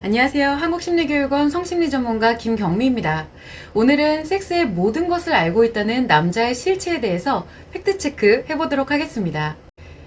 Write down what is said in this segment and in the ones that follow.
안녕하세요. 한국심리교육원 성심리 전문가 김경미입니다. 오늘은 섹스의 모든 것을 알고 있다는 남자의 실체에 대해서 팩트체크 해보도록 하겠습니다.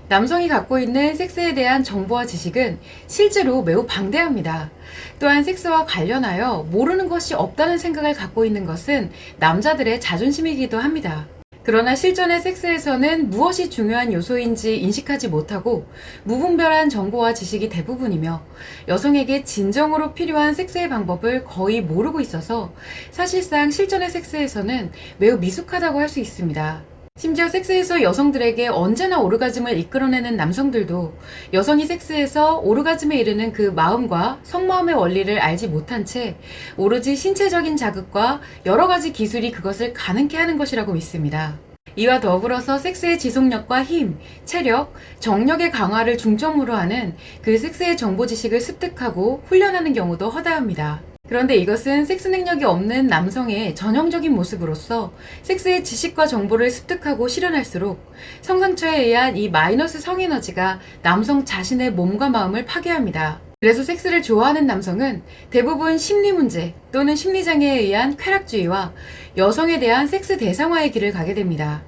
남성이 갖고 있는 섹스에 대한 정보와 지식은 실제로 매우 방대합니다. 또한 섹스와 관련하여 모르는 것이 없다는 생각을 갖고 있는 것은 남자들의 자존심이기도 합니다. 그러나 실전의 섹스에서는 무엇이 중요한 요소인지 인식하지 못하고 무분별한 정보와 지식이 대부분이며 여성에게 진정으로 필요한 섹스의 방법을 거의 모르고 있어서 사실상 실전의 섹스에서는 매우 미숙하다고 할 수 있습니다. 심지어 섹스에서 여성들에게 언제나 오르가즘을 이끌어내는 남성들도 여성이 섹스에서 오르가즘에 이르는 그 마음과 속마음의 원리를 알지 못한 채 오로지 신체적인 자극과 여러 가지 기술이 그것을 가능케 하는 것이라고 믿습니다. 이와 더불어서 섹스의 지속력과 힘, 체력, 정력의 강화를 중점으로 하는 그 섹스의 정보 지식을 습득하고 훈련하는 경우도 허다합니다. 그런데 이것은 섹스 능력이 없는 남성의 전형적인 모습으로서 섹스의 지식과 정보를 습득하고 실현할수록 성상처에 의한 이 마이너스 성에너지가 남성 자신의 몸과 마음을 파괴합니다. 그래서 섹스를 좋아하는 남성은 대부분 심리 문제 또는 심리장애에 의한 쾌락주의와 여성에 대한 섹스 대상화의 길을 가게 됩니다.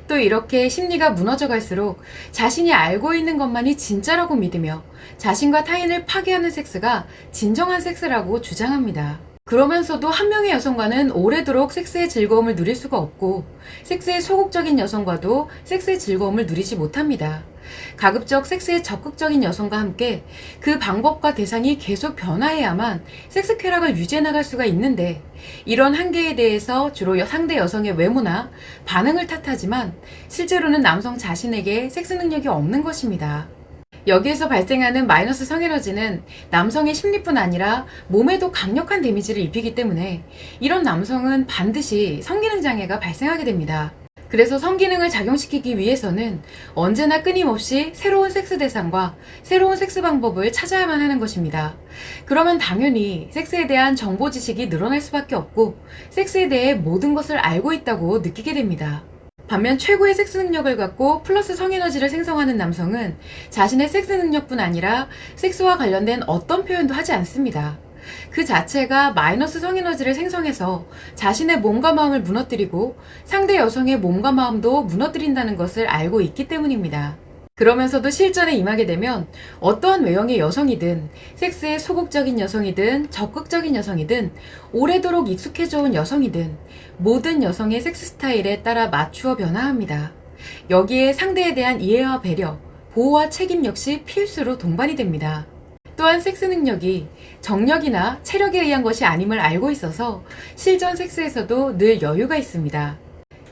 또 이렇게 심리가 무너져 갈수록 자신이 알고 있는 것만이 진짜라고 믿으며 자신과 타인을 파괴하는 섹스가 진정한 섹스라고 주장합니다. 그러면서도 한 명의 여성과는 오래도록 섹스의 즐거움을 누릴 수가 없고 섹스의 소극적인 여성과도 섹스의 즐거움을 누리지 못합니다. 가급적 섹스에 적극적인 여성과 함께 그 방법과 대상이 계속 변화해야만 섹스 쾌락을 유지해 나갈 수가 있는데 이런 한계에 대해서 주로 상대 여성의 외모나 반응을 탓하지만 실제로는 남성 자신에게 섹스 능력이 없는 것입니다. 여기에서 발생하는 마이너스 성에너지는 남성의 심리뿐 아니라 몸에도 강력한 데미지를 입히기 때문에 이런 남성은 반드시 성기능 장애가 발생하게 됩니다. 그래서 성기능을 작용시키기 위해서는 언제나 끊임없이 새로운 섹스 대상과 새로운 섹스 방법을 찾아야만 하는 것입니다. 그러면 당연히 섹스에 대한 정보 지식이 늘어날 수밖에 없고 섹스에 대해 모든 것을 알고 있다고 느끼게 됩니다. 반면 최고의 섹스 능력을 갖고 플러스 성에너지를 생성하는 남성은 자신의 섹스 능력뿐 아니라 섹스와 관련된 어떤 표현도 하지 않습니다. 그 자체가 마이너스 성에너지를 생성해서 자신의 몸과 마음을 무너뜨리고 상대 여성의 몸과 마음도 무너뜨린다는 것을 알고 있기 때문입니다. 그러면서도 실전에 임하게 되면 어떠한 외형의 여성이든 섹스에 소극적인 여성이든 적극적인 여성이든 오래도록 익숙해져 온 여성이든 모든 여성의 섹스 스타일에 따라 맞추어 변화합니다. 여기에 상대에 대한 이해와 배려, 보호와 책임 역시 필수로 동반이 됩니다. 또한 섹스 능력이 정력이나 체력에 의한 것이 아님을 알고 있어서 실전 섹스에서도 늘 여유가 있습니다.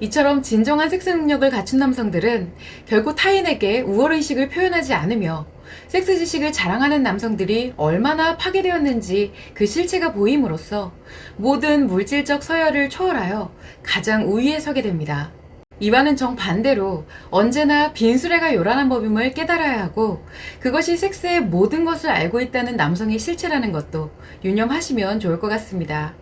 이처럼 진정한 섹스 능력을 갖춘 남성들은 결코 타인에게 우월의식을 표현하지 않으며 섹스 지식을 자랑하는 남성들이 얼마나 파괴되었는지 그 실체가 보임으로써 모든 물질적 서열을 초월하여 가장 우위에 서게 됩니다. 이와는 정반대로 언제나 빈수레가 요란한 법임을 깨달아야 하고 그것이 섹스의 모든 것을 알고 있다는 남성의 실체라는 것도 유념하시면 좋을 것 같습니다.